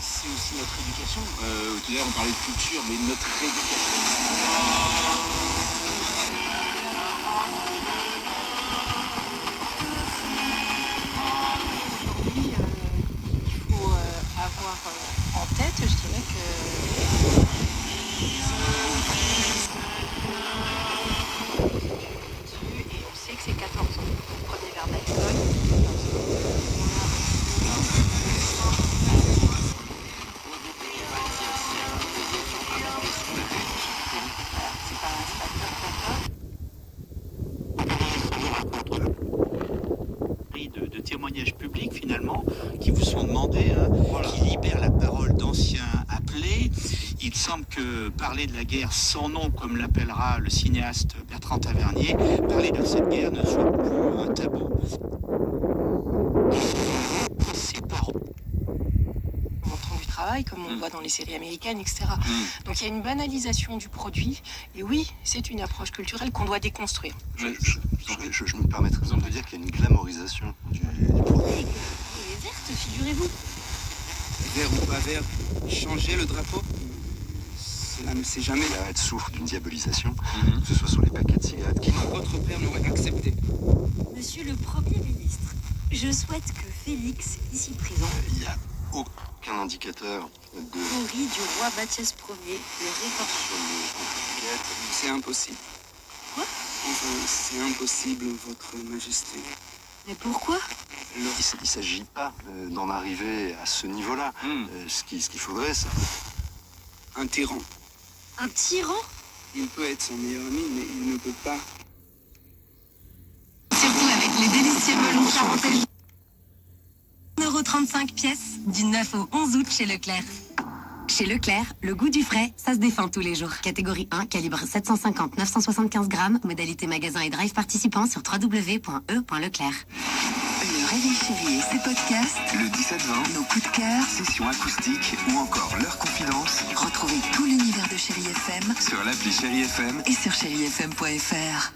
C'est aussi notre éducation. Tout à l'heure on parlait de culture, mais notre éducation. Aujourd'hui, il faut avoir en tête, je dirais que et on sait que c'est 14 ans. Premier verre d'alcool. De témoignages publics finalement qui vous sont demandés, qui libèrent la parole d'anciens appelés. Il semble que parler de la guerre sans nom, comme l'appellera le cinéaste Bertrand Tavernier, parler de cette guerre ne soit plus un tabou. Ces paroles. Montrant du travail, comme on le voit dans les séries américaines, etc. Donc il y a une banalisation du produit, et oui, c'est une approche culturelle qu'on doit déconstruire. Je me permettrai de dire qu'il y a une glamorisation du produit. Elle est verte, figurez-vous. Vert ou pas vert, changer le drapeau, c'est jamais... Elle souffre d'une diabolisation, que ce soit sur les paquets de cigarettes. Votre père n'aurait accepté. Monsieur le Premier ministre, je souhaite que Félix, ici présent, Il n'y a aucun indicateur de... Henri du roi Mathias Ier, le récord. sur les étiquettes. C'est impossible. Quoi? Enfin, c'est impossible, votre majesté. Mais pourquoi? Il ne s'agit pas d'en arriver à ce niveau-là. Ce qu'il faudrait, c'est... Un tyran. Un tyran? Il peut être son meilleur ami, mais il ne peut pas... Surtout avec les délicieux melons charentais. 1,35 € pièce, du 9 au 11 août chez Leclerc. Chez Leclerc, le goût du frais, ça se défend tous les jours. Catégorie 1, calibre 750-975 grammes. Modalité magasin et drive participant sur www.e.leclerc. Le Réveil Chéri et ses podcasts, le 17-20, nos coups de cœur, sessions acoustiques ou encore leurs confidences. Retrouvez tout l'univers de Chéri FM sur l'appli Chéri FM et sur chérifm.fr.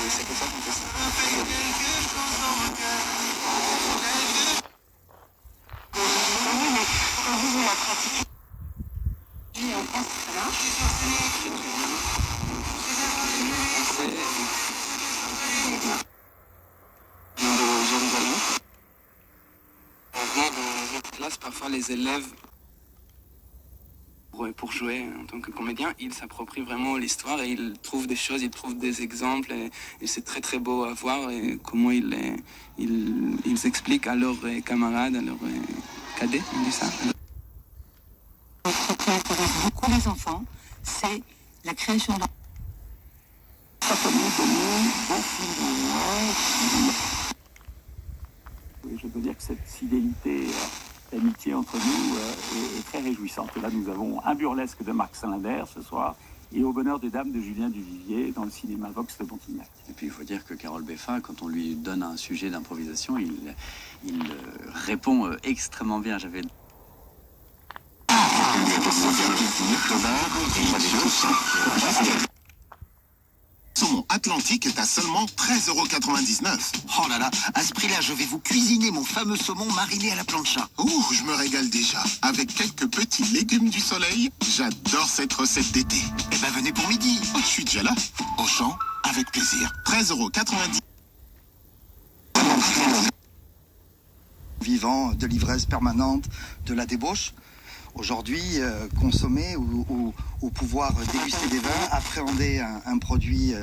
C'est pour ça qu'on fait ça. Classe, parfois les élèves, pour jouer en tant que comédien, ils s'approprient vraiment l'histoire et ils trouvent des choses, ils trouvent des exemples et c'est très très beau à voir et comment ils expliquent à leurs camarades, à leurs cadets, on dit ça. Ce qui intéresse beaucoup les enfants, c'est la création de... Je peux dire que cette fidélité, l'amitié entre nous est très réjouissante. Et là, nous avons un burlesque de Marc Salinder ce soir et au bonheur des dames de Julien Duvivier dans le cinéma Vox de Montignac. Et puis il faut dire que Carole Beffa, quand on lui donne un sujet d'improvisation, il répond extrêmement bien. J'avais Saumon Atlantique est à seulement 13,99 €. Oh là là, à ce prix-là, je vais vous cuisiner mon fameux saumon mariné à la plancha. Ouh, je me régale déjà. Avec quelques petits légumes du soleil, j'adore cette recette d'été. Eh ben venez pour midi. Oh, je suis déjà là. Auchan, avec plaisir. 13,90 €. Vivant, de l'ivresse permanente, de la débauche. Aujourd'hui, consommer ou pouvoir déguster des vins, appréhender un produit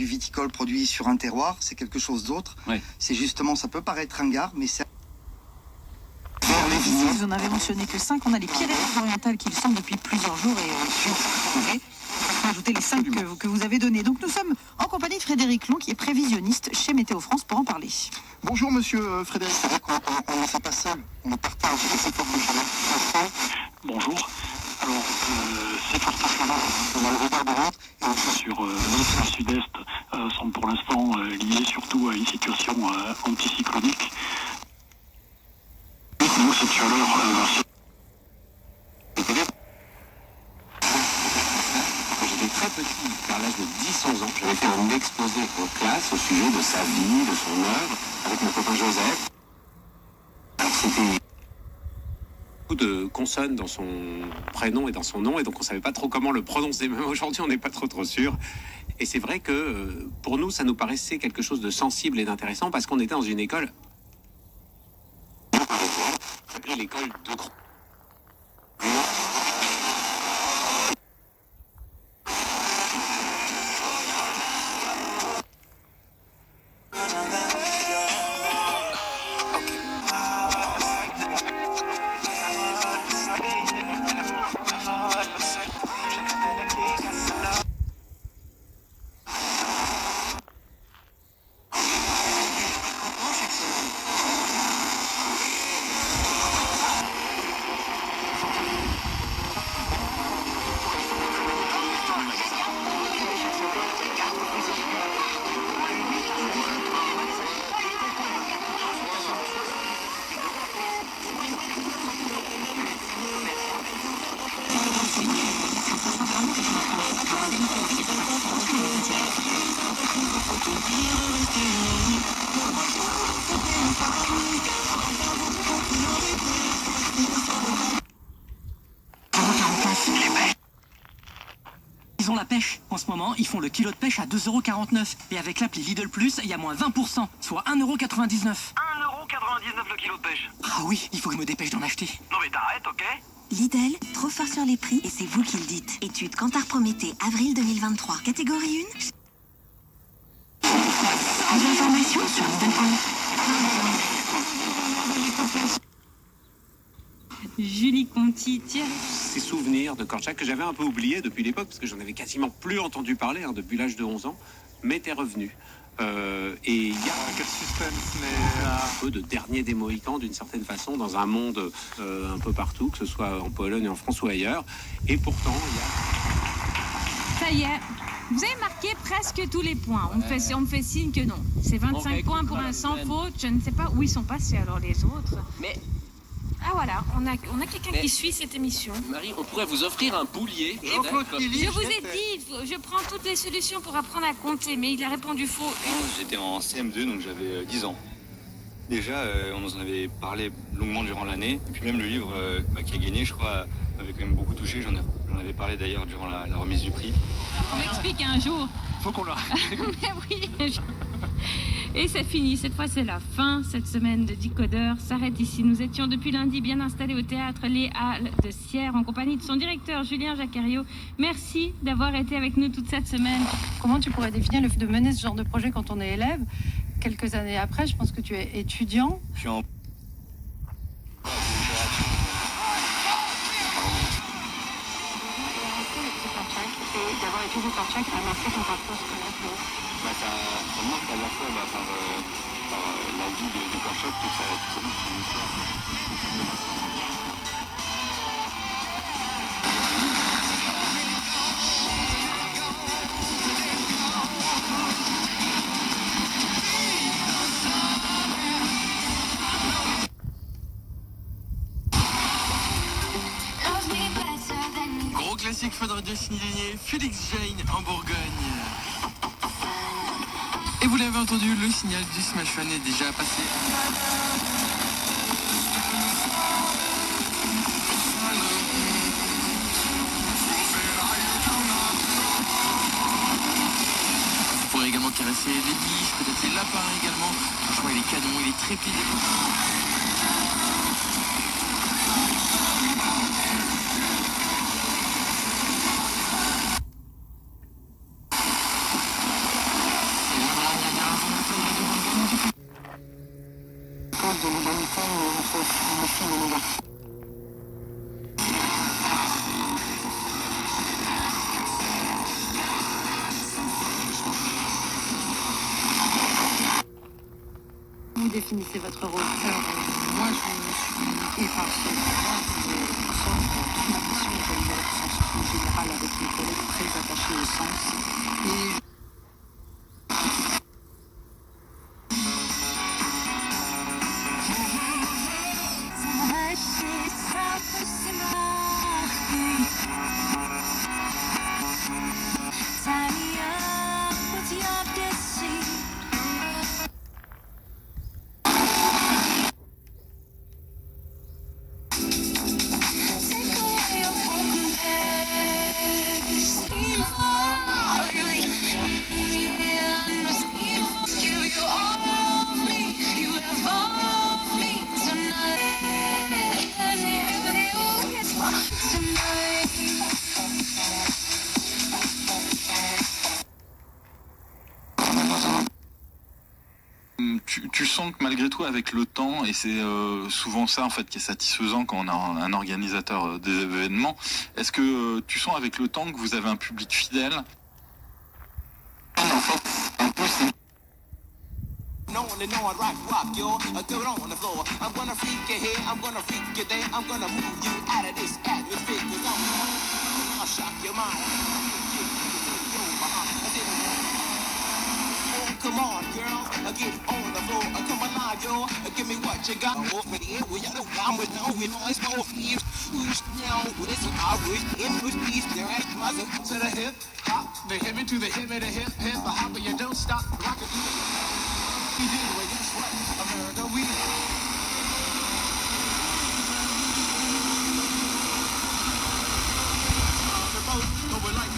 viticole produit sur un terroir, c'est quelque chose d'autre. Oui. C'est justement, ça peut paraître ringard, mais c'est... Vous en avez mentionné que 5, on a les Pyrénées-Orientales qui le sont depuis plusieurs jours et ensuite vous pouvez ajouter les 5 que vous avez donnés. Donc nous sommes en compagnie de Frédéric Long qui est prévisionniste chez Météo France pour en parler. Bonjour monsieur Frédéric, c'est vrai qu'on ne fait pas seul, on partage ces fortes chaleurs. Bonjour. Alors, ces fortes chaleurs sur le sud-est sont pour l'instant liées surtout à une situation anticyclonique. Nous, cette chaleur J'étais très petit, vers l'âge de 10-11 ans, j'avais fait un exposé en classe au sujet de sa vie, de son œuvre, avec mon copain Joseph. Alors c'était beaucoup de consonnes dans son prénom et dans son nom, et donc on savait pas trop comment le prononcer. Même aujourd'hui, on n'est pas trop sûr. Et c'est vrai que pour nous, ça nous paraissait quelque chose de sensible et d'intéressant parce qu'on était dans une école. L'école de Gros. Ils ont la pêche. En ce moment, ils font le kilo de pêche à 2,49 €. Et avec l'appli Lidl Plus, il y a moins 20%, soit 1,99 €. 1,99 € le kilo de pêche. Ah oui, il faut que je me dépêche d'en acheter. Non mais t'arrêtes, ok? Lidl, trop fort sur les prix et c'est vous qui le dites. Étude Kantar Prométhée, avril 2023. Catégorie 1. Plus d'informations sur Lidl.fr. Julie Conti, Thierry. Ces souvenirs de Korczak que j'avais un peu oubliés depuis l'époque, parce que j'en avais quasiment plus entendu parler depuis l'âge de 11 ans, m'était revenu. Et il y a quel suspense, mais un peu de dernier des Mohicans d'une certaine façon dans un monde un peu partout, que ce soit en Pologne, en France ou ailleurs. Et pourtant, il y a... Ça y est, vous avez marqué presque tous les points. On me fait signe que non. C'est 25 points pour un sans faute. Je ne sais pas où ils sont passés alors les autres. Mais... Ah voilà, on a quelqu'un qui suit cette émission. Marie, on pourrait vous offrir un boulier. Je vous ai dit, je prends toutes les solutions pour apprendre à compter, mais il a répondu faux. J'étais en CM2, donc j'avais 10 ans. Déjà, on nous en avait parlé longuement durant l'année. Et puis même le livre qui a gagné, je crois, m'avait quand même beaucoup touché. J'en avais parlé d'ailleurs durant la remise du prix. On m'explique un jour. Faut qu'on le Mais oui. Et c'est fini, cette fois c'est la fin. Cette semaine de Décodeur s'arrête ici. Nous étions depuis lundi bien installés au théâtre Les Halles de Sierre en compagnie de son directeur Julien Jacquariot. Merci d'avoir été avec nous toute cette semaine. Comment tu pourrais définir le fait de mener ce genre de projet quand on est élève? Quelques années après, je pense que tu es étudiant. Je suis en... D'avoir étudié Korczak, ça a marqué ton parcours scolaire. Ça marque à la fois par la vie de Korczak, toute son histoire. classique Fun Radio signé Félix Jane en Bourgogne. Et vous l'avez entendu, le signal du Smash Fun est déjà passé. Vous pourrez également caresser les biches, peut-être les lapins également. Franchement, il est canon, il est trépidant. Vous définissez votre rôle. Alors, moi, je suis effarcée. Nous sommes toute ma mission évaluée au sens plus général avec mes collègues très attachés au sens. Et Tu sens que malgré tout, avec le temps, et c'est souvent ça en fait qui est satisfaisant quand on a un organisateur des événements, est-ce que tu sens avec le temps que vous avez un public fidèle? En fait, un peu c'est... Come on, girl, get on the floor. Come on, yo, give me what you got. Over here, we got I'm with no, we know it's no thieves. Who's now? This is our wish. In which piece there at mother to the hip hop, the hip to the hip, the hip hip, the hop, but you don't stop. Rock it. We do it. Guess what? America, we. On the boat, but we're like.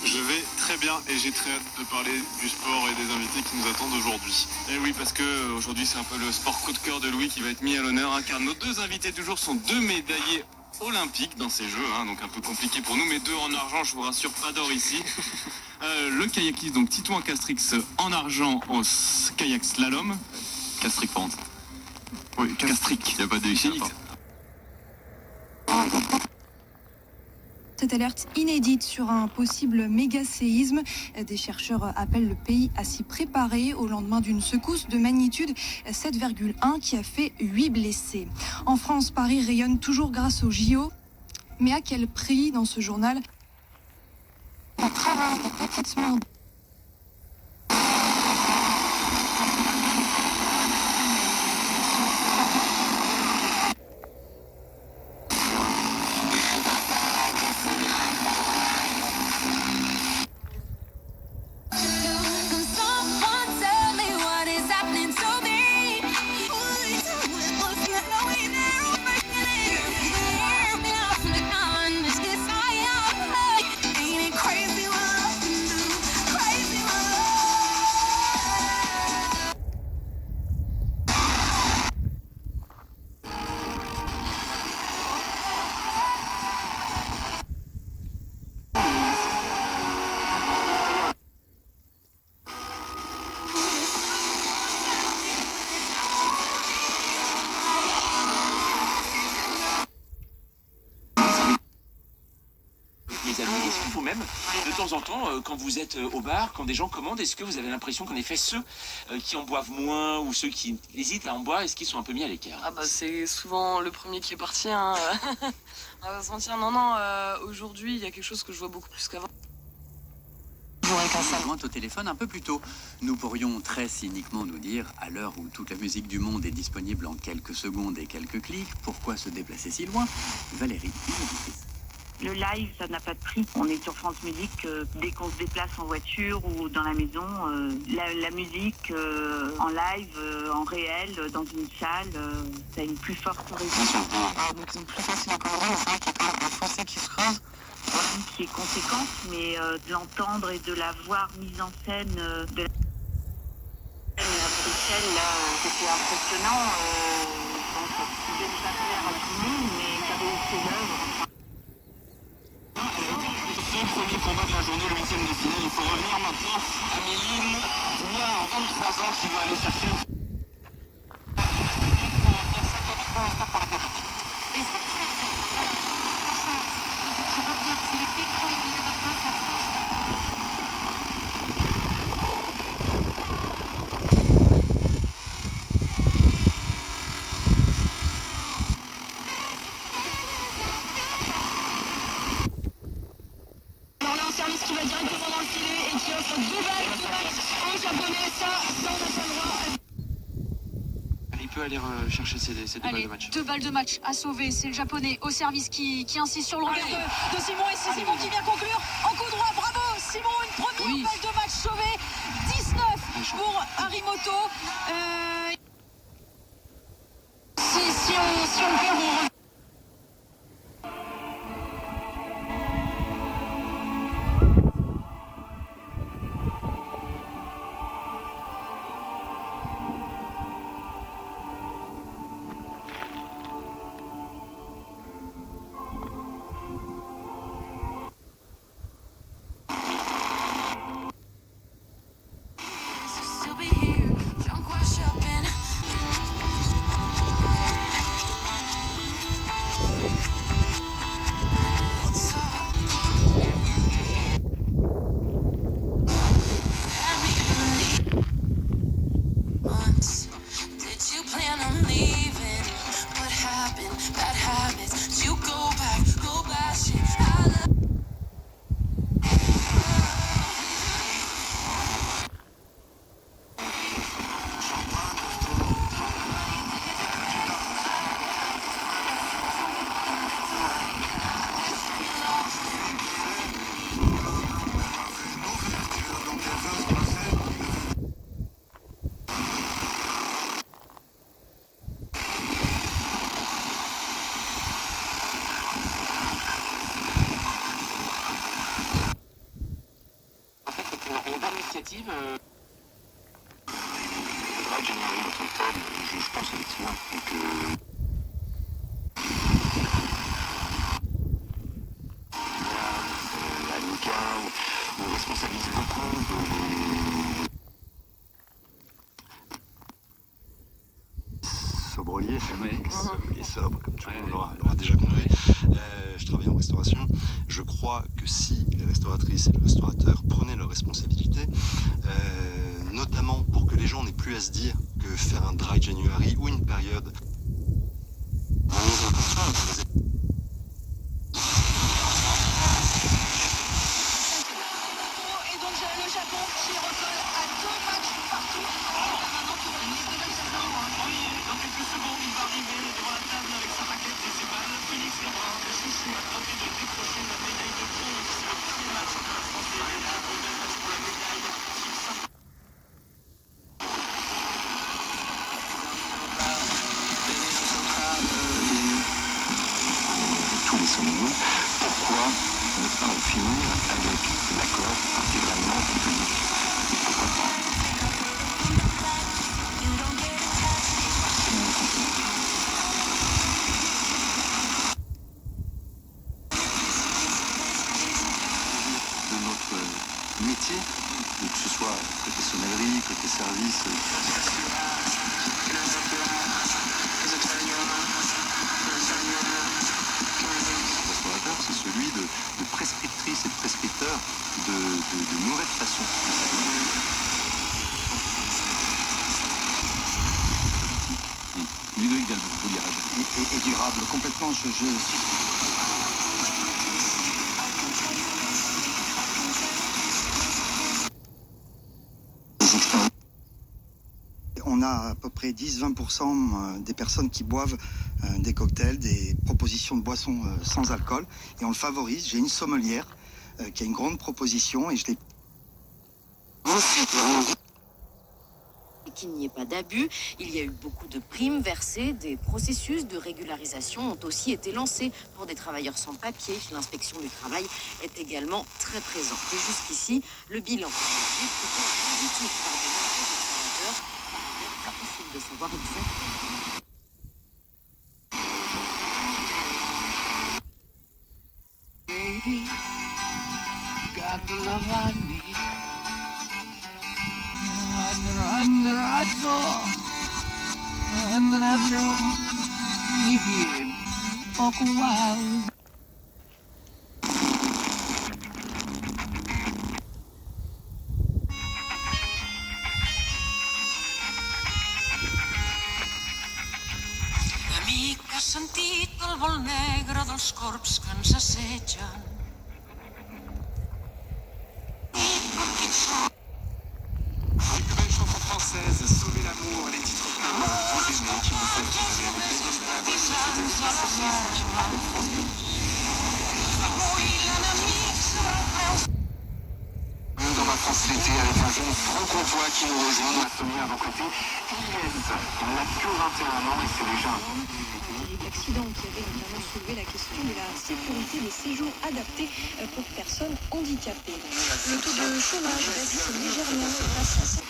Je vais très bien et j'ai très hâte de parler du sport et des invités qui nous attendent aujourd'hui. Et oui, parce que aujourd'hui c'est un peu le sport coup de cœur de Louis qui va être mis à l'honneur, hein, car nos deux invités du jour sont deux médaillés olympiques dans ces jeux, hein, donc un peu compliqué pour nous, mais deux en argent, je vous rassure, pas d'or ici. Le kayakiste, donc Titouan Castrix en argent au kayak slalom. Castrix, pardon. Oui, Castrix, il n'y a pas de X. Cette alerte inédite sur un possible méga-séisme. Des chercheurs appellent le pays à s'y préparer au lendemain d'une secousse de magnitude 7,1 qui a fait 8 blessés. En France, Paris rayonne toujours grâce aux JO. Mais à quel prix dans ce journal? temps en temps, quand vous êtes au bar, quand des gens commandent, est-ce que vous avez l'impression qu'en effet ceux qui en boivent moins ou ceux qui hésitent à en boire, est-ce qu'ils sont un peu mis à l'écart? Ah bah c'est souvent le premier qui est parti, hein. On va se mentir, non, aujourd'hui il y a quelque chose que je vois beaucoup plus qu'avant. Jointe au téléphone un peu plus tôt. Nous pourrions très cyniquement nous dire, à l'heure où toute la musique du monde est disponible en quelques secondes et quelques clics, pourquoi se déplacer si loin? Valérie, le live, ça n'a pas de prix. On est sur France Musique dès qu'on se déplace en voiture ou dans la maison. La musique en live, en réel, dans une salle, ça a une plus forte résistance. Donc c'est plus facile à comprendre, c'est vrai qu'il y a quand même un français qui se creuse. Qui est conséquente, mais de l'entendre et de la voir mise en scène de la Bruxelles, là, c'était impressionnant. Bon, ça pouvait ne pas plaire à tout le monde, mais ça réussit l'œuvre. C'est le premier combat de la journée, le 8e de finale. Il faut revenir maintenant à Méline, Noir, 23 ans, qui va aller chercher. Service qui va directement dans le filet et qui offre 2 balles de match aux Japonais. Ça on n'a pas le droit. Il peut aller chercher ces 2 balles de match. 2 balles de match à sauver. C'est le Japonais au service qui insiste sur le revers de Simon. Et c'est Simon qui vient conclure en coup droit. Bravo Simon, une première balle de match sauvée. 19 pour Harimoto. Si on perd, on... Je pense effectivement que Annika nous responsabilise beaucoup sobrelier, et sobre, comme tout le monde l'aura déjà compris. Je travaille en restauration. Je crois que si les restauratrices et les restaurateurs prenaient leurs responsabilités, notamment pour que les gens n'aient plus à se dire que faire un dry January ou une période Et donc le Japon qui recolle à 2 matchs partout. Maintenant pour les nouvelles saisons. Dans quelques secondes, il va arriver devant la table avec sa raquette et ses balles. Félix Lebrun, le chouchou, a tenté de décrocher la médaille de bronze. C'est le premier match de la France et le golden match pour la médaille. tous les sommets. Pourquoi ne pas en finir avec l'accord intégralement public? Pourquoi pas? De notre métier, donc que ce soit côté sommellerie, côté service, c'est celui de prescriptrices et de prescripteurs de nouvelles façons de s'habiller. Ludovic Delbos, vous direz. Et durable, complètement. On a à peu près 10-20% des personnes qui boivent des cocktails, des propositions de boissons sans alcool. Et on le favorise. J'ai une sommelière qui a une grande proposition et je l'ai... Qu'il n'y ait pas d'abus, il y a eu beaucoup de primes versées, des processus de régularisation ont aussi été lancés pour des travailleurs sans papier. L'inspection du travail est également très présente. Et jusqu'ici, le bilan est plutôt positif par des travailleurs. Il n'est pas possible de savoir exactement. Baby, got the love I need. And then after leave you, walk a while. Amic, has sentit el vol negre dels corps que ens assetgen? Sauver l'amour, les titres pleins, vous aimez, qui vous font dans ma France l'été avec un jeune franc-comtois qui nous rejoint dans la Sonia à vos côtés. Inès, elle n'a que 21 ans et c'est déjà L'accident qui avait notamment soulevé la question de la sécurité des séjours adaptés pour personnes handicapées. Le taux de chômage baisse légèrement grâce à ça.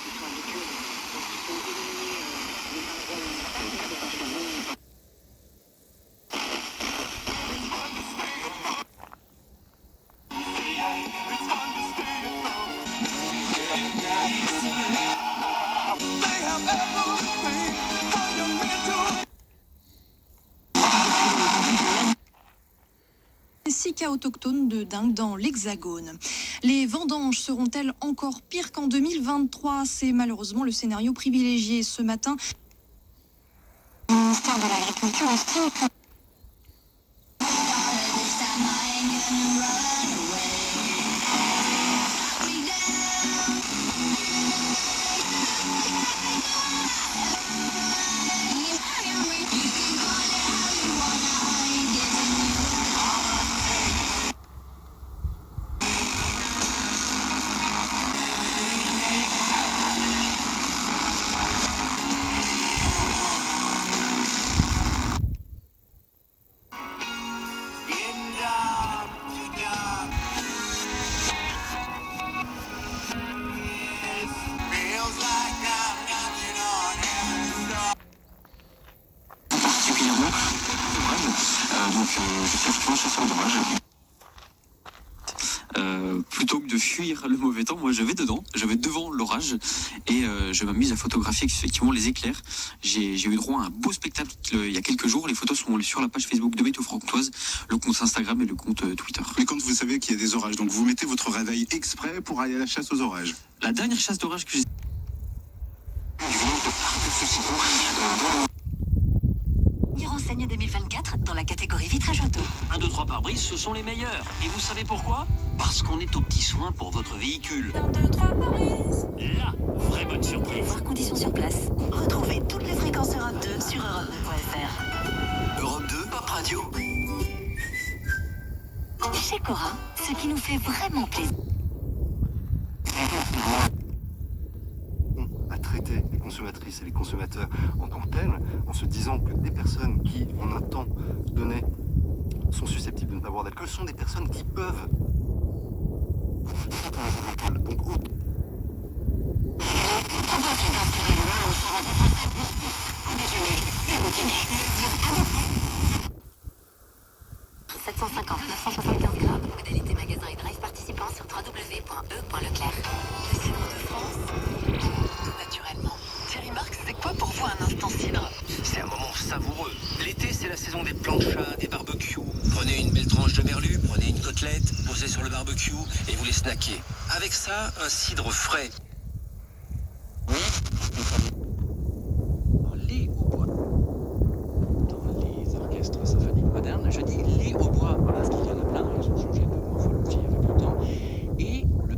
Cas autochtones de dingue dans l'Hexagone. Les vendanges seront-elles encore pires qu'en 2023? C'est malheureusement le scénario privilégié ce matin. Le ministère de l'Agriculture estime que... Plutôt que de fuir le mauvais temps, moi je vais dedans, je vais devant l'orage et je m'amuse à photographier effectivement les éclairs. J'ai eu droit à un beau spectacle il y a quelques jours. Les photos sont sur la page Facebook de Météo Francoise, le compte Instagram et le compte Twitter. Mais quand vous savez qu'il y a des orages, donc vous mettez votre réveil exprès pour aller à la chasse aux orages? La dernière chasse d'orage que j'ai... Renseigne 2024 dans la catégorie vitrage auto. 1, 2, 3 pare-brise, ce sont les meilleurs. Et vous savez pourquoi? Parce qu'on est aux petits soins pour votre véhicule. 1, 2, 3 pare-brise. Là, vraie bonne surprise. Voir conditions sur place. Retrouvez toutes les fréquences Europe 2 sur europe2.fr. Europe 2, Pop Radio. Chez Cora, ce qui nous fait vraiment plaisir. À traiter les consommatrices et les consommateurs en tant que tels, en se disant que des personnes qui, en un temps donné, sont susceptibles de ne pas boire d'alcool, sont des personnes qui peuvent... Donc, 750 975 grammes. Modalité magasin et drive participant sur www.e.leclerc. Le cidre de France, tout naturellement. Thierry Marx, c'est quoi pour vous un instant cidre? C'est un moment savoureux. L'été, c'est la saison des planchas, des barbecues. Prenez une belle tranche de merlu, prenez une côtelette, posez sur le le barbecue et vous les snackez. Avec ça, un cidre frais. Les hautbois. Dans les orchestres symphoniques modernes, je dis les hautbois. Voilà, parce qu'il y en a plein, ils ont changé de morphologie avec le temps. Et le...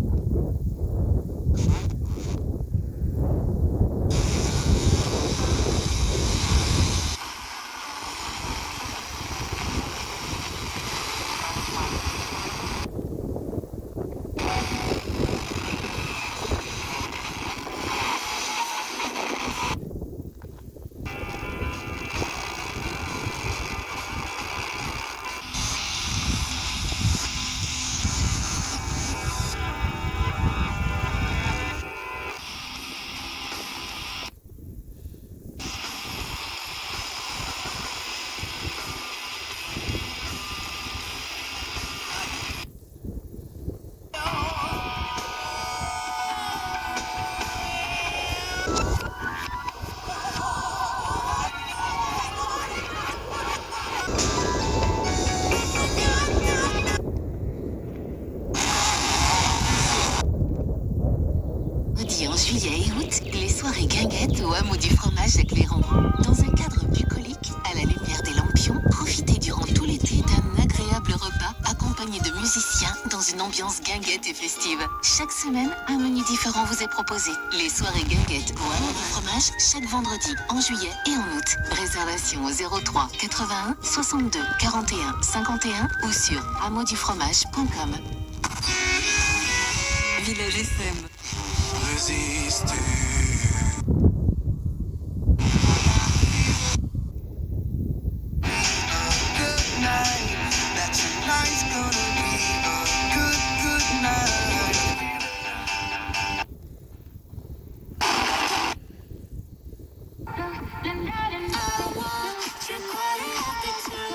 En juillet et août, les soirées guinguettes au hameau du fromage à Clairon. Dans un cadre bucolique, à la lumière des lampions, profitez durant tout l'été d'un agréable repas accompagné de musiciens dans une ambiance guinguette et festive. Chaque semaine, un menu différent vous est proposé. Les soirées guinguettes au hameau du fromage, chaque vendredi, en juillet et en août. Réservation au 03 81 62 41 51 ou sur hameaudufromage.com. Village SM. Résister. Good night, that tonight's gonna be a good night. I want your body happy too.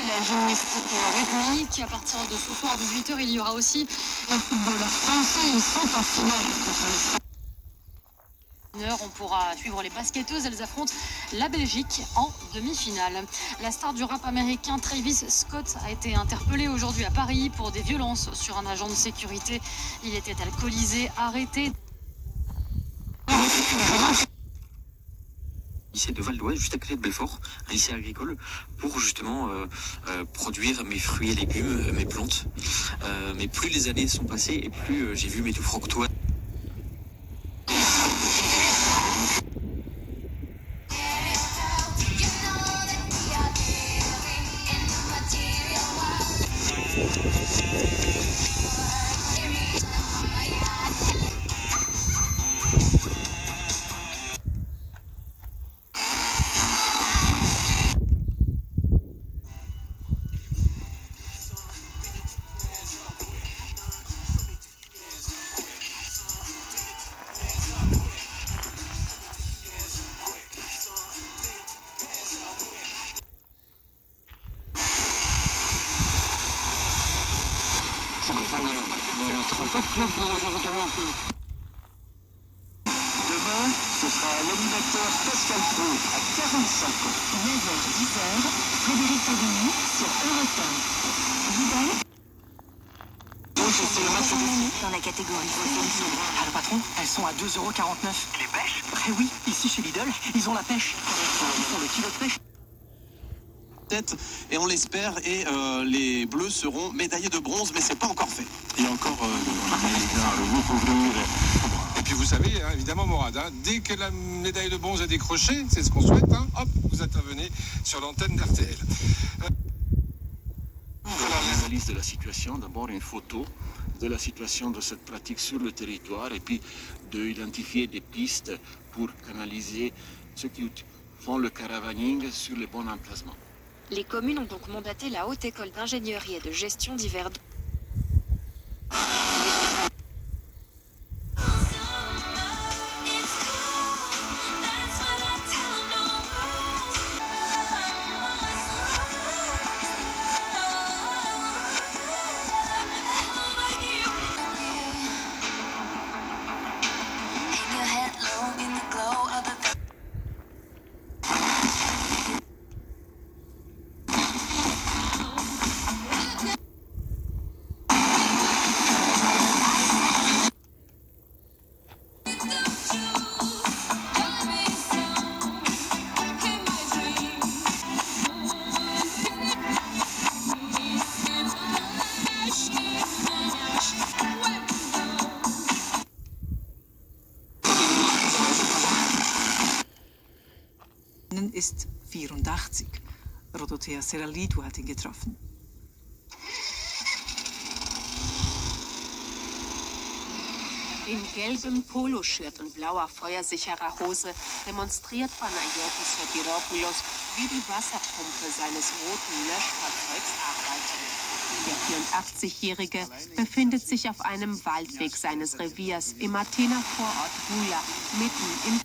La gymnastique rythmique. À partir de ce soir, 18h, il y aura aussi le football français. Ils sont en finale. On pourra suivre les basketteuses. Elles affrontent la Belgique en demi-finale. La star du rap américain Travis Scott a été interpellé aujourd'hui à Paris pour des violences sur un agent de sécurité. Il était alcoolisé, arrêté. Lycée de Val d'Oise, juste à côté de Belfort, un lycée agricole, pour justement produire mes fruits et légumes, mes plantes. Mais plus les années sont passées et plus j'ai vu mes tout fructois. Demain, ce sera l'animateur Pascal Pro à 45 ans. 9h-10h, Frédéric Thévigny sur Europe 1. Vidal dans la catégorie photo. Ah, le patron, elles sont à 2,49 €. Les pêches? Eh oui, ici chez Lidl, ils ont la pêche. Ils font le kilo de pêche. Et on l'espère, et les Bleus seront médaillés de bronze, mais c'est pas encore fait. Il y a encore Et puis vous savez, hein, évidemment Morad, hein, dès que la médaille de bronze est décrochée, c'est ce qu'on souhaite, hein, hop, vous intervenez sur l'antenne d'RTL. L'analyse de la situation, d'abord une photo de la situation de cette pratique sur le territoire, et puis d'identifier des pistes pour canaliser ceux qui font le caravaning sur les bons emplacements. Les communes ont donc mandaté la Haute École d'ingénierie et de gestion d'hiver. Ist 84. Dorothea Serralito hat ihn getroffen. In gelbem Poloshirt und blauer feuersicherer Hose demonstriert Panagiotis Sotiropoulos, wie die Wasserpumpe seines roten Löschfahrzeugs arbeitet. Der 84-Jährige befindet sich auf einem Waldweg seines Reviers im Athener Vorort Buja, mitten im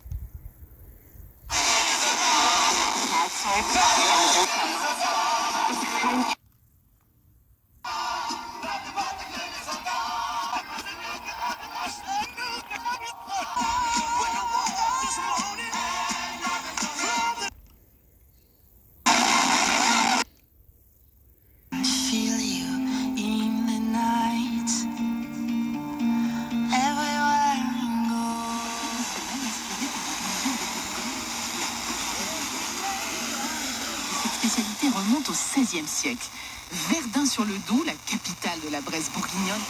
remonte au XVIe siècle. Verdun sur le Doubs, la capitale de la Bresse bourguignonne.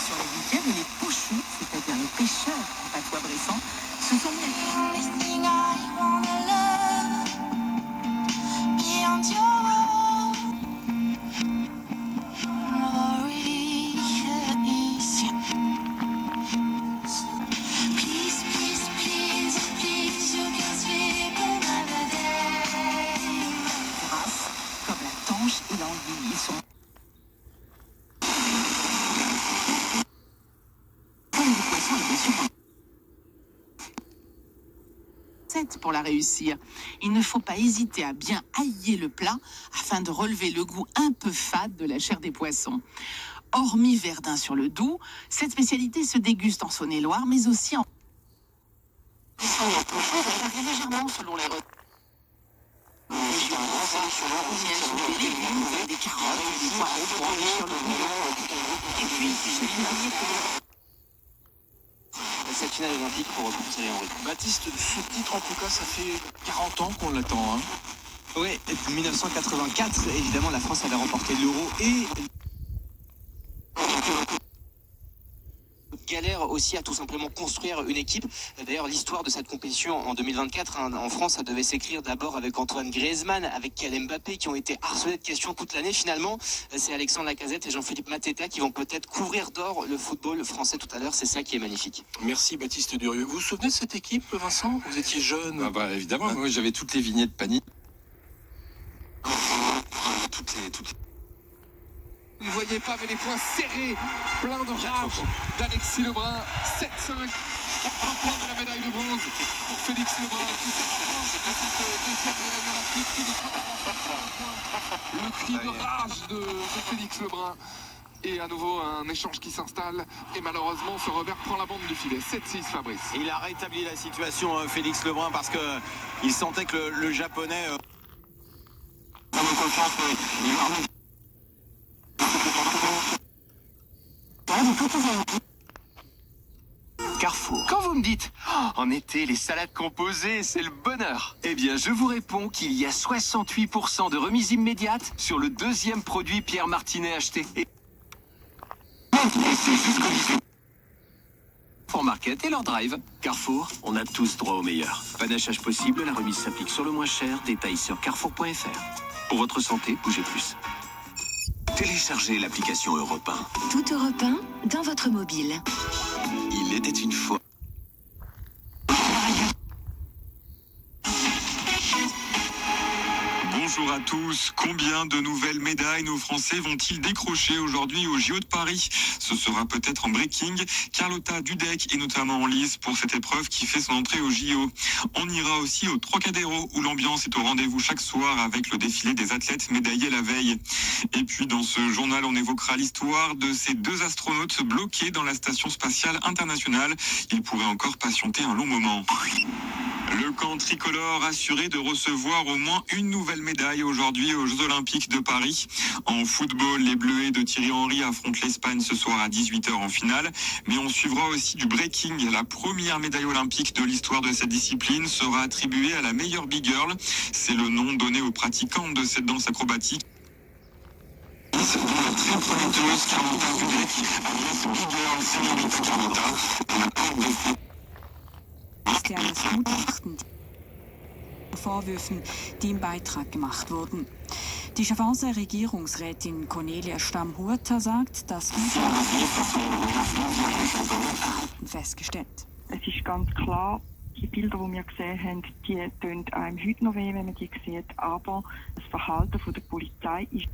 Sur le week-end, les pochous, c'est-à-dire les pêcheurs en patois bressan, se sont mis comme la tanche et l'anguille. Ils sont pour la réussir. Il ne faut pas hésiter à bien ailler le plat afin de relever le goût un peu fade de la chair des poissons. Hormis Verdun sur le Doubs, cette spécialité se déguste en Saône-et-Loire, mais aussi en... légèrement selon les régions. Des légumes, des carottes, des poireaux pour enrichir le goût. Et puis, cette finale olympique pour Prince Henri. Baptiste, ce titre en tout cas, ça fait 40 ans qu'on l'attend. Hein. Oui, 1984, évidemment, la France avait remporté l'Euro et... Galère aussi à tout simplement construire une équipe. D'ailleurs, l'histoire de cette compétition en 2024, en France, ça devait s'écrire d'abord avec Antoine Griezmann, avec Kylian Mbappé, qui ont été harcelés de questions toute l'année. Finalement, c'est Alexandre Lacazette et Jean-Philippe Mateta qui vont peut-être couvrir d'or le football français tout à l'heure. C'est ça qui est magnifique. Merci Baptiste Durieux. Vous vous souvenez de cette équipe, Vincent? Vous étiez jeune. Ah bah évidemment, moi j'avais toutes les vignettes Panini. Vous ne voyez pas, mais les poings serrés, plein de rage d'Alexis Lebrun. 7-5, remporte de la médaille de bronze pour Félix Lebrun. Qui le cri de rage de Félix Lebrun. Et à nouveau un échange qui s'installe. Et malheureusement, ce revers prend la bande du filet. 7-6, Fabrice. Il a rétabli la situation, Félix Lebrun, parce qu'il sentait que le japonais... Carrefour. Quand vous me dites en été, les salades composées, c'est le bonheur. Eh bien, je vous réponds qu'il y a 68% de remise immédiate sur le deuxième produit Pierre Martinet acheté. Et c'est jusqu'au 18. Pour Market et leur drive. Carrefour, on a tous droit au meilleur. Pas d'achat possible, la remise s'applique sur le moins cher. Détails sur carrefour.fr. Pour votre santé, bougez plus. Téléchargez l'application Europe 1. Tout Europe 1 dans votre mobile. Il était une fois. Bonjour à tous. Combien de nouvelles médailles nos Français vont-ils décrocher aujourd'hui au JO de Paris? Ce sera peut-être en breaking. Carlotta Dudek est notamment en lice pour cette épreuve qui fait son entrée au JO. On ira aussi au Trocadéro où l'ambiance est au rendez-vous chaque soir avec le défilé des athlètes médaillés la veille. Et puis dans ce journal, on évoquera l'histoire de ces deux astronautes bloqués dans la station spatiale internationale. Ils pourraient encore patienter un long moment. Le camp tricolore assuré de recevoir au moins une nouvelle médaille aujourd'hui aux Jeux Olympiques de Paris. En football, les Bleuets de Thierry Henry affrontent l'Espagne ce soir à 18h en finale. Mais on suivra aussi du breaking. La première médaille olympique de l'histoire de cette discipline sera attribuée à la meilleure big girl. C'est le nom donné aux pratiquantes de cette danse acrobatique. Vorwürfen, die im Beitrag gemacht wurden. Die Schaffhauser Regierungsrätin Cornelia Stamm-Hurter sagt, dass festgestellt. Es ist ganz klar, die Bilder, die wir gesehen haben, die tun einem heute noch weh, wenn man die sieht, aber das Verhalten von der Polizei ist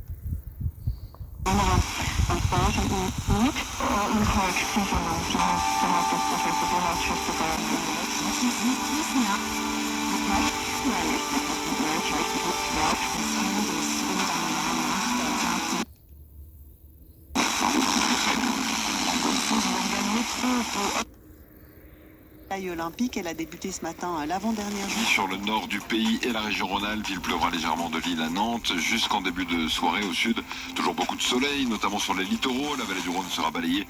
olympique, elle a débuté ce matin l'avant-dernière journée. Sur le nord du pays et la région Rhône-Alpes, il pleuvra légèrement de Lille à Nantes jusqu'en début de soirée au sud. Toujours beaucoup de soleil, notamment sur les littoraux. La vallée du Rhône sera balayée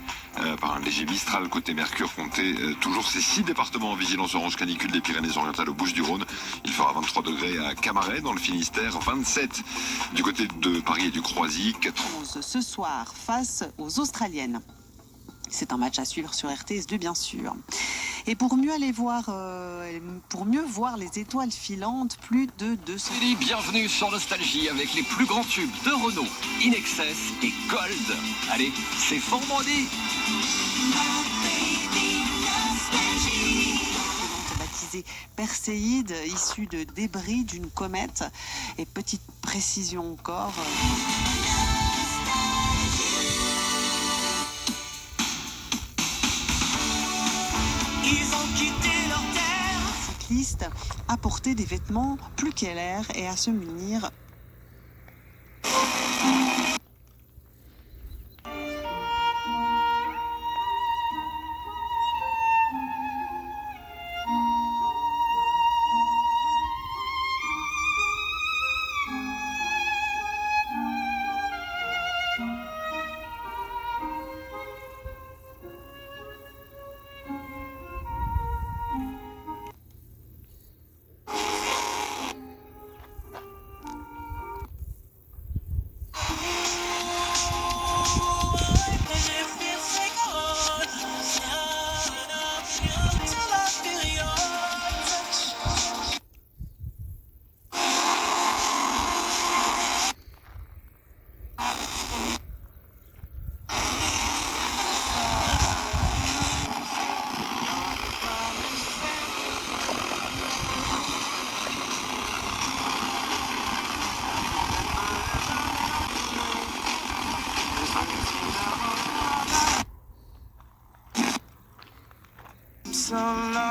par un léger mistral côté Mercure. Comptez toujours ces 6 départements en vigilance orange canicule des Pyrénées-Orientales aux Bouches-du-Rhône. Il fera 23 degrés à Camaret dans le Finistère, 27 du côté de Paris et du Croisic. Ce soir face aux Australiennes. C'est un match à suivre sur RTS2 bien sûr. Et pour mieux voir les étoiles filantes, plus de 200... Bienvenue sur Nostalgie avec les plus grands tubes de Renault, In Excess et Gold. Allez, c'est Formandie. Baptisé Perséide, issu de débris d'une comète. Et petite précision encore... Ils ont quitté leur terre. Cyclistes à porter des vêtements plus clairs et à se munir.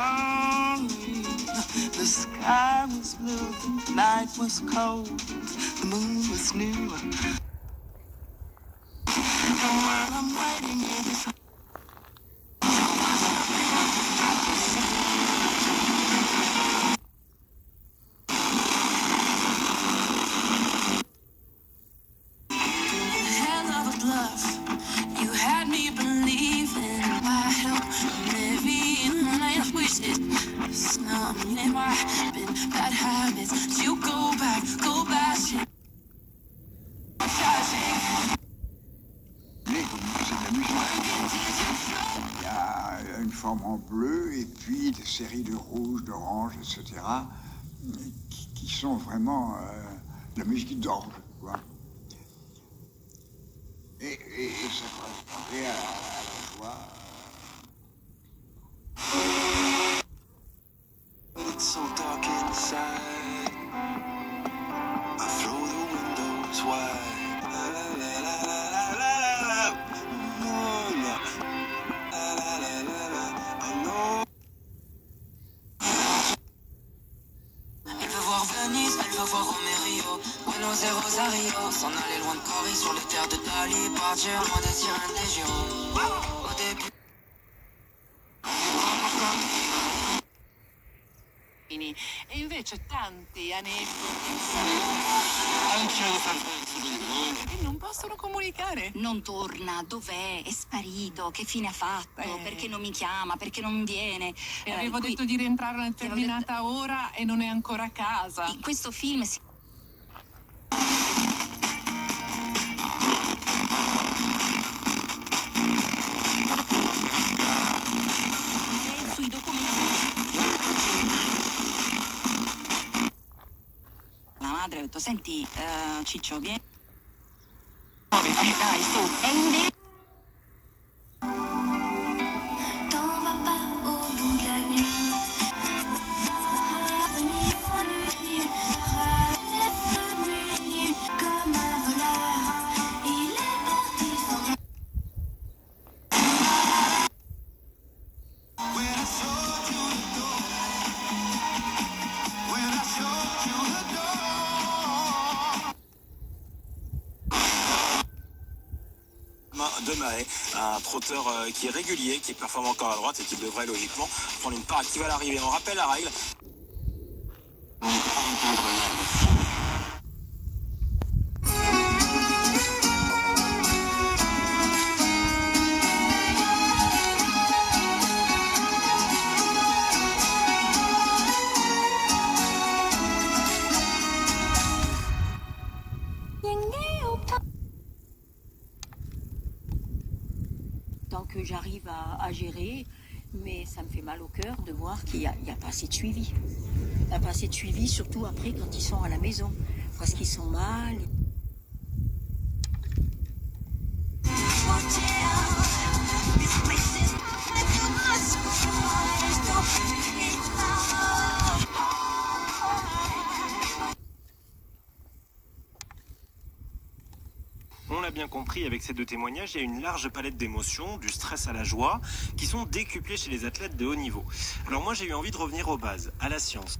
sorry. The sky was blue, the night was cold, the moon was new. And while I'm waiting in this Il y a une forme en bleu et puis des séries de rouge, d'orange, etc. qui sont vraiment la musique d'orgue, quoi. Et ça correspondait à la joie. It's so dark inside. I throw the windows wide. La la la la la la la. No, no. La la la la la. I know. Elle veut voir Venise, elle veut voir Romerio, Buenos Aires, Rosario, s'en aller loin de Paris, sur les terres de Dali, partir loin des sirènes des Giro. Au début. E invece tanti aneddoti e non possono comunicare. Non torna, dov'è? È sparito, che fine ha fatto? Perché non mi chiama? Perché non viene? E avevo detto di rientrare a una determinata ora e non è ancora a casa. In questo film si... Sui documenti. La madre ha detto, senti, Ciccio, vieni. Dai, su. E invece... De Mahé, un trotteur qui est régulier, qui performe encore à droite et qui devrait logiquement prendre une part active à l'arrivée. On rappelle la règle. Que j'arrive à gérer, mais ça me fait mal au cœur de voir qu'il n'y a pas assez de suivi. Il n'y a pas assez de suivi, surtout après quand ils sont à la maison, parce qu'ils sont mal. On l'a bien compris, avec ces deux témoignages, il y a une large palette d'émotions, du stress à la joie, qui sont décuplées chez les athlètes de haut niveau. Alors moi, j'ai eu envie de revenir aux bases, à la science.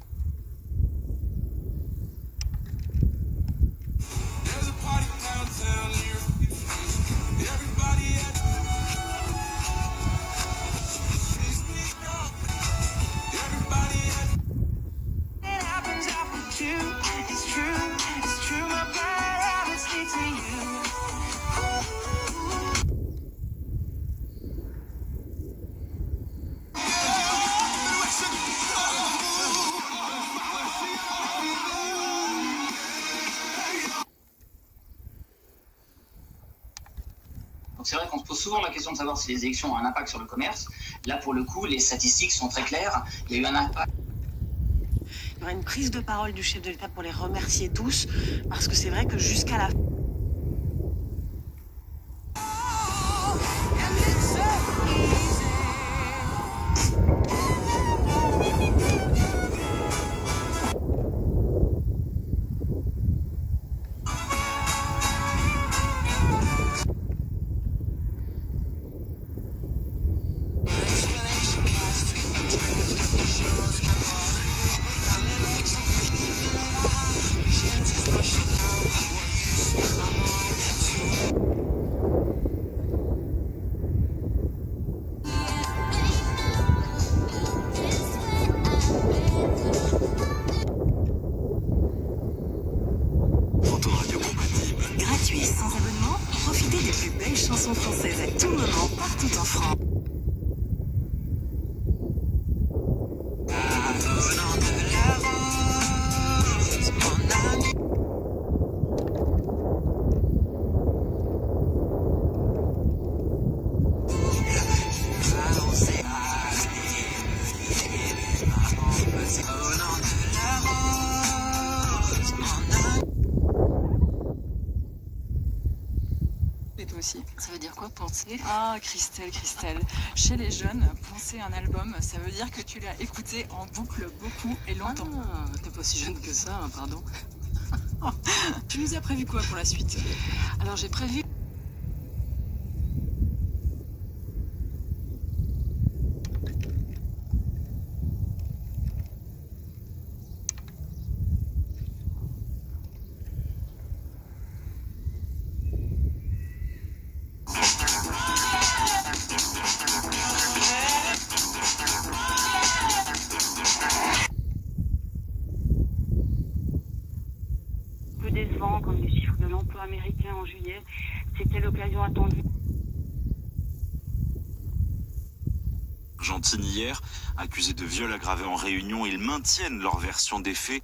C'est vrai qu'on se pose souvent la question de savoir si les élections ont un impact sur le commerce. Là, pour le coup, les statistiques sont très claires. Il y a eu un impact. Il y aura une prise de parole du chef de l'État pour les remercier tous, parce que c'est vrai que jusqu'à la fin... quoi penser? Ah, Christelle, chez les jeunes, penser un album, ça veut dire que tu l'as écouté en boucle beaucoup et longtemps. Ah, t'es pas si jeune que ça, hein, pardon. Tu nous as prévu quoi pour la suite? Alors j'ai prévu... Décevant comme les chiffres de l'emploi américain en juillet. C'était l'occasion attendue. Argentine hier, accusés de viol aggravé en réunion, ils maintiennent leur version des faits.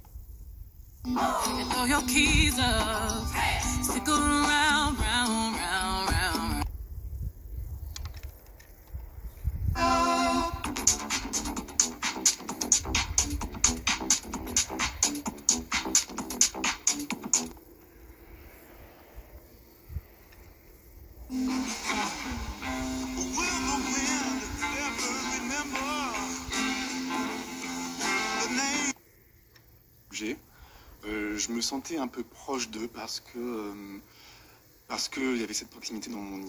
Je me sentais un peu proche d'eux parce que il y avait cette proximité dans mon...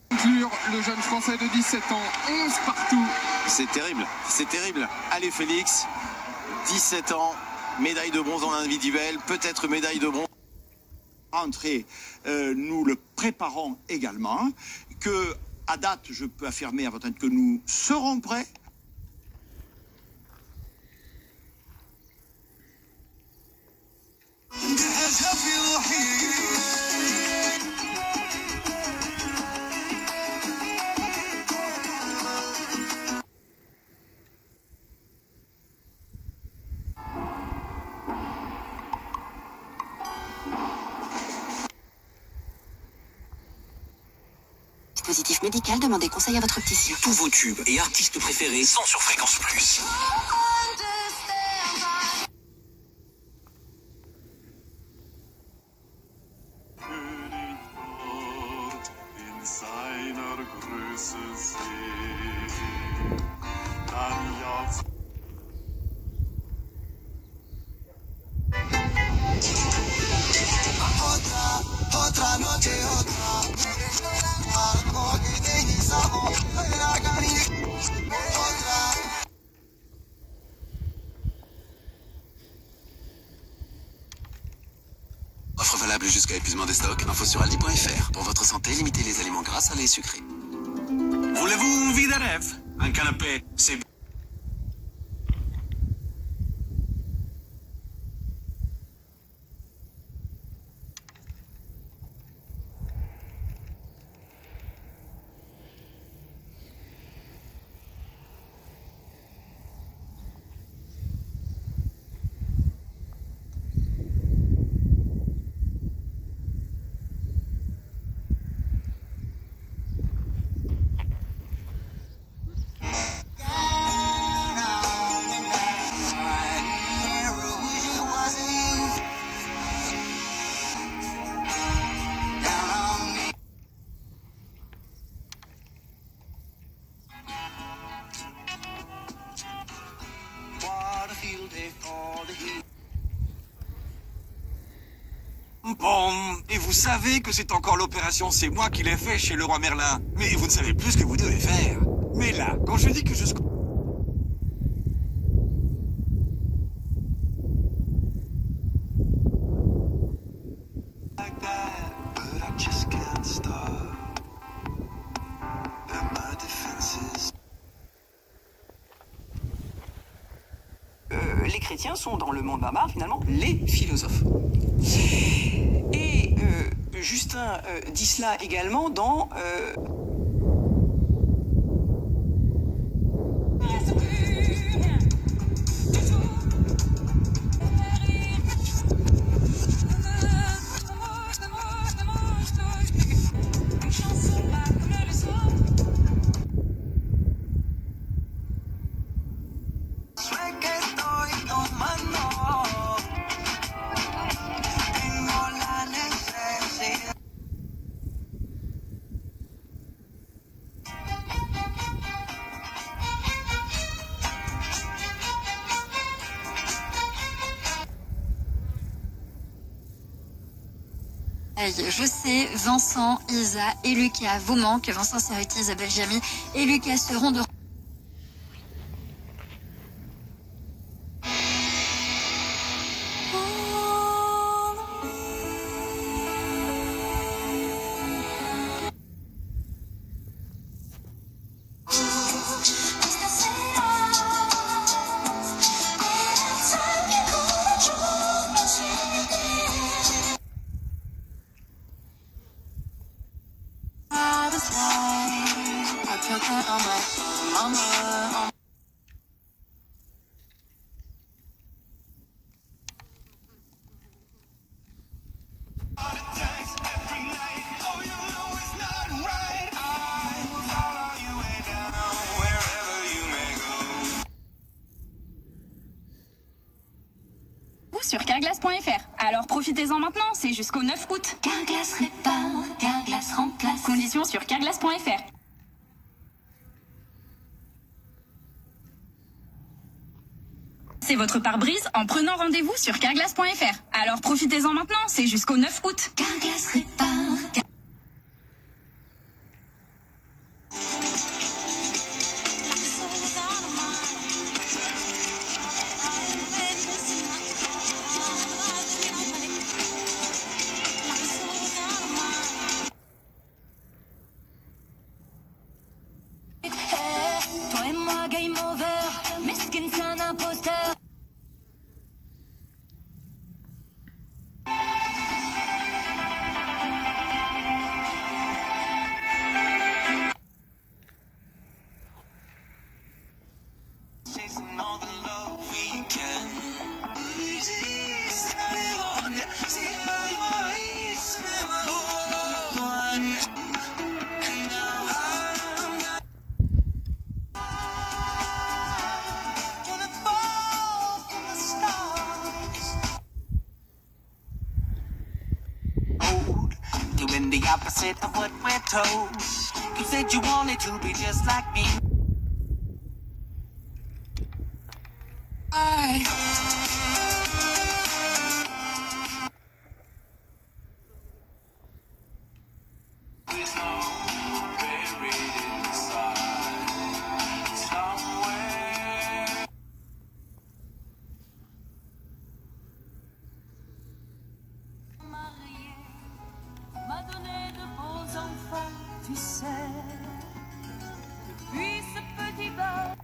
Conclure, le jeune Français de 17 ans, 11 partout. C'est terrible. Allez Félix, 17 ans, médaille de bronze en individuel, peut-être médaille de bronze. Entrée, nous le préparons également, que à date, je peux affirmer à votre aide que nous serons prêts. Dispositif médical, demandez conseil à votre opticien. Tous vos tubes et artistes préférés sont sur Fréquence Plus. Offre valable jusqu'à épuisement des stocks. Info sur aldi.fr. Pour votre santé, limitez les aliments gras, salés et sucrés. Voulez-vous une vie de rêve? Un canapé, c'est... Bon, et vous savez que c'est encore l'opération, c'est moi qui l'ai fait chez le roi Merlin. Mais vous ne savez plus ce que vous devez faire. Mais là, quand je dis que je... Les chrétiens sont dans le monde barbare finalement les philosophes. Et Justin dit cela également dans Je sais, Vincent, Isa et Lucas vous manquent. Vincent Cerruti, Isabelle Jamy et Lucas seront de... Sur carglass.fr. Alors profitez-en maintenant, c'est jusqu'au 9 août. Carglass répare, Carglass remplace. Conditions sur carglass.fr. C'est votre pare-brise en prenant rendez-vous sur carglass.fr. Alors profitez-en maintenant, c'est jusqu'au 9 août. Carglass répare. Toi et moi, game over. Mesquine, c'est un imposteur. Doing the opposite of what we're told. You said you wanted to be just like me. M'a donné de beaux enfants, tu sais. Depuis ce petit bas.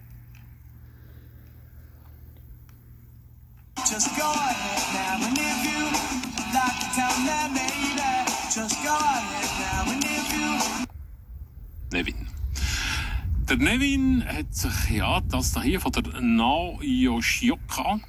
Just go ahead now and if you like to tell them, baby, just go ahead now and if you. Nevin. Der Nevin hat sich ja das hier von der Nao Yoshioka.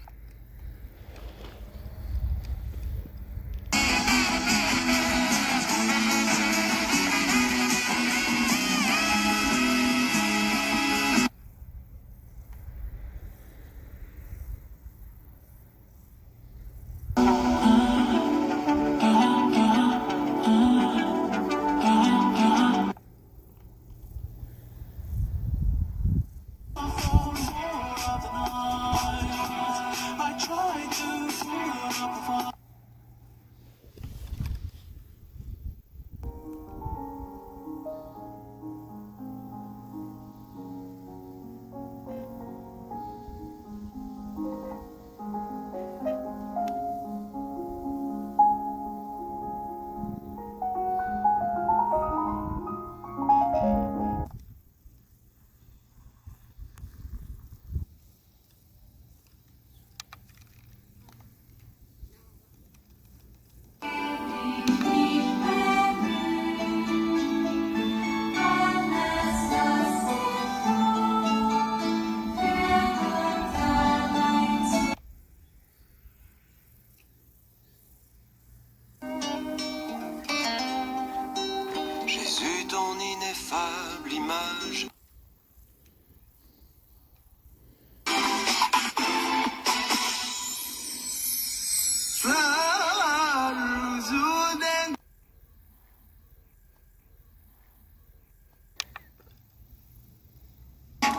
Jésus, ton ineffable image.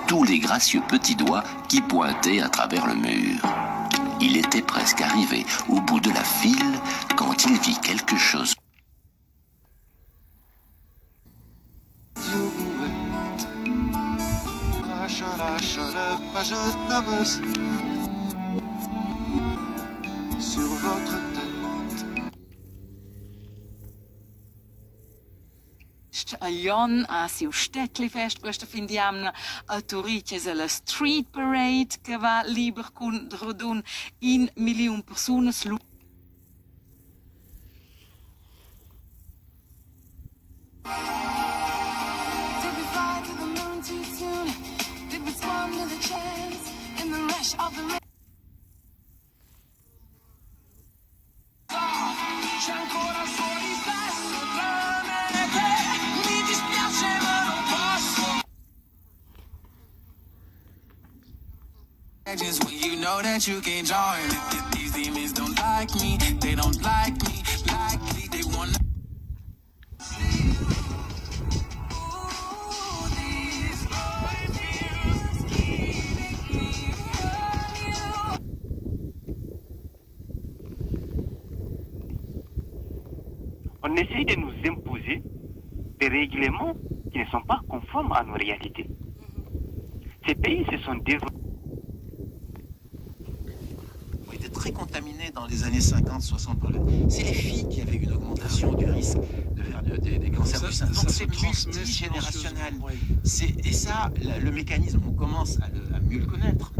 Tous les gracieux petits doigts qui pointaient à travers le mur. Il était presque arrivé au bout de la file quand il vit quelque chose. rageuse, nerveuse sur votre tête. Jon si u Stettli-fest questa fin di anno a Torino c'è la Street Parade che va libera con rodun in milioni persone. C'è ancora fuori sesso tra me e te, mi dispiace ma non posso. Just when you know that you can join, these demons don't like me, they don't like me, they wanna. On essaye de nous imposer des règlements qui ne sont pas conformes à nos réalités. Ces pays se sont développés. Ont été très contaminés dans les années 50-60 par le... C'est les filles qui avaient une augmentation du risque de faire des cancers du sein. Donc c'est multigénérationnel. Et ça, le mécanisme, on commence à mieux le connaître.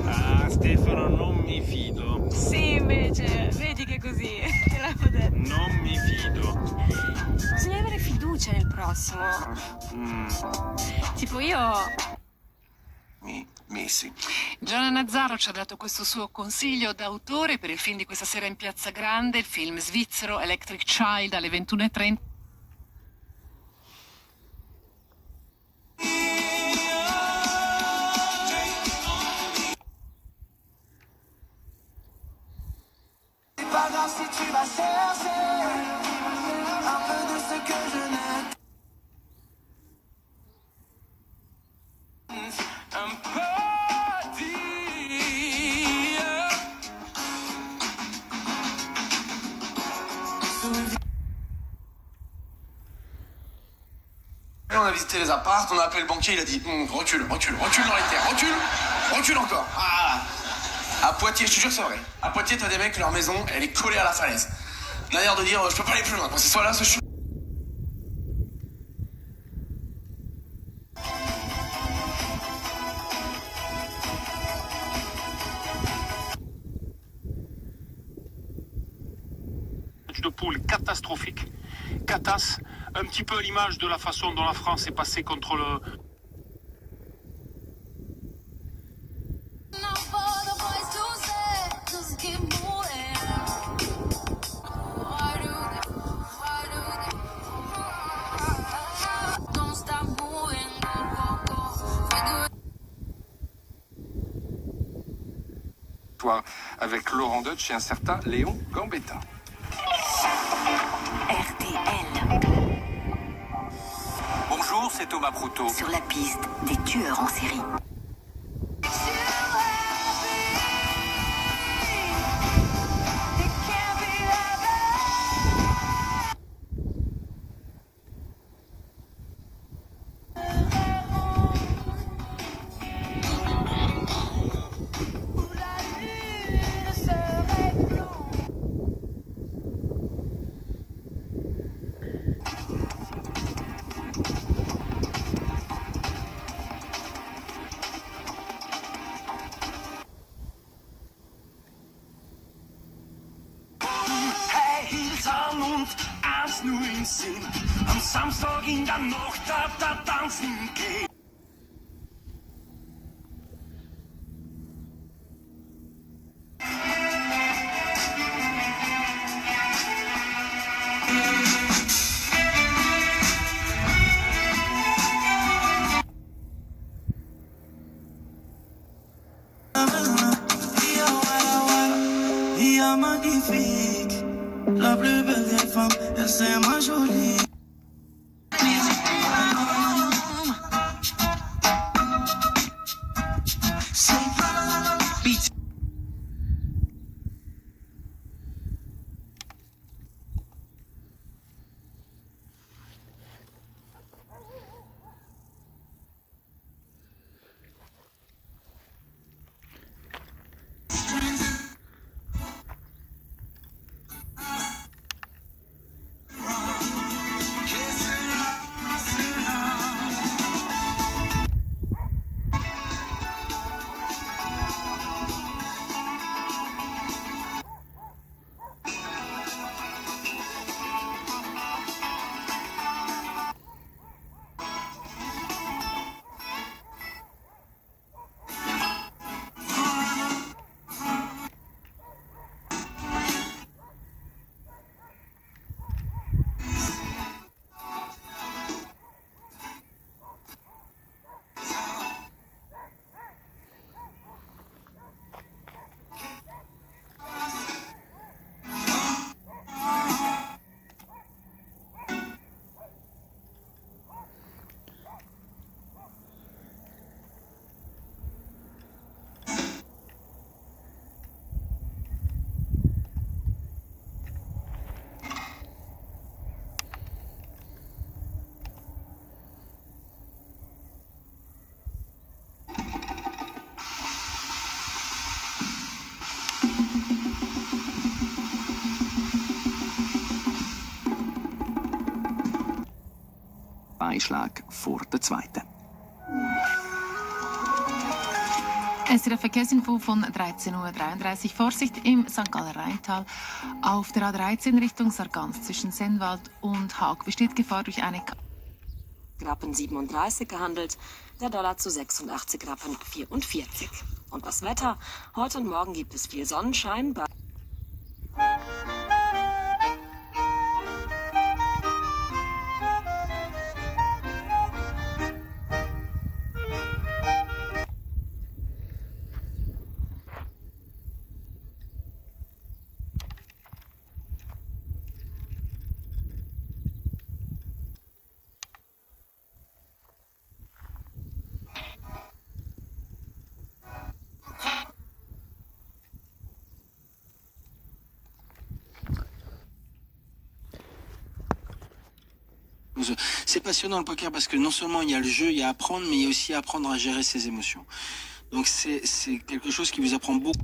Ah, Stefano, non mi fido. Sì, invece, vedi che così te la potete. Non mi fido. Bisogna avere fiducia nel prossimo. Tipo io... Messi. Gianna Nazzaro ci ha dato questo suo consiglio d'autore per il film di questa sera in Piazza Grande, il film svizzero Electric Child alle 21:30. Pas grave si tu vas chercher un peu de ce que je n'ai. Un peu dire. On a visité les apparts, on a appelé le banquier, il a dit recule dans les terres, recule encore. Ah. À Poitiers, je te jure c'est vrai. À Poitiers, t'as des mecs, leur maison, elle est collée à la falaise. D'ailleurs de dire, je peux pas aller plus loin. Quand c'est soit là, soit je suis... De poule catastrophique. Catas, un petit peu à l'image de la façon dont la France est passée contre le... Avec Laurent Deutsch et un certain Léon Gambetta. RTL. Bonjour, c'est Thomas Proutot. Sur la piste des tueurs en série. Nur im Sinn, am Samstag in der Nacht da tanzen gehen. Magnifique, la plus belle des femmes, elle c'est ma jolie. Einschlag vor der zweiten. SRF Verkehrsinfo von 13:33 Uhr. Vorsicht im St. Galler Rheintal. Auf der A13 Richtung Sargans zwischen Sennwald und Haag besteht Gefahr durch eine Rappen 37 gehandelt, der Dollar zu 86 Rappen 44. Und das Wetter? Heute und morgen gibt es viel Sonnenschein. C'est passionnant le poker parce que non seulement il y a le jeu, il y a à apprendre, mais il y a aussi à apprendre à gérer ses émotions. Donc c'est quelque chose qui vous apprend beaucoup.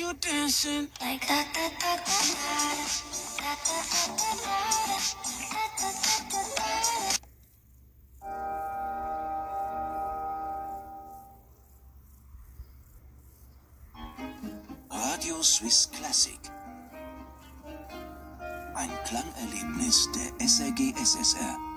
You dancing like that, that, that, Radio Swiss Classic. Ein Klangerlebnis der SRG SSR.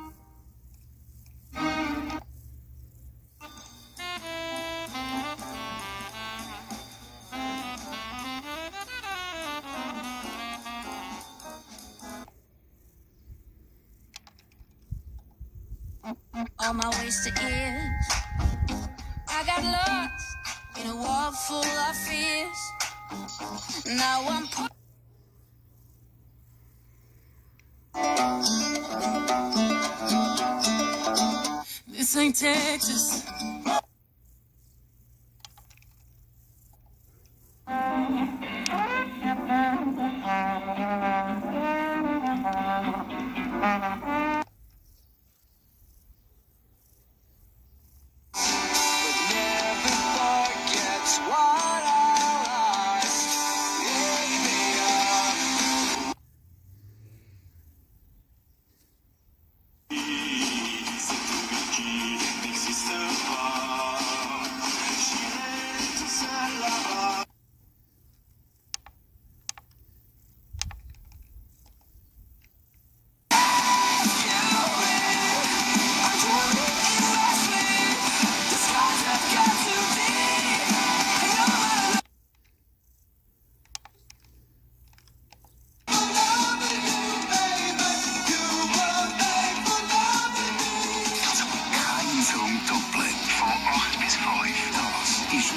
On my wasted years, I got lost in a world full of fears. Now I'm this ain't Texas.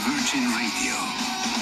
Virgin Radio.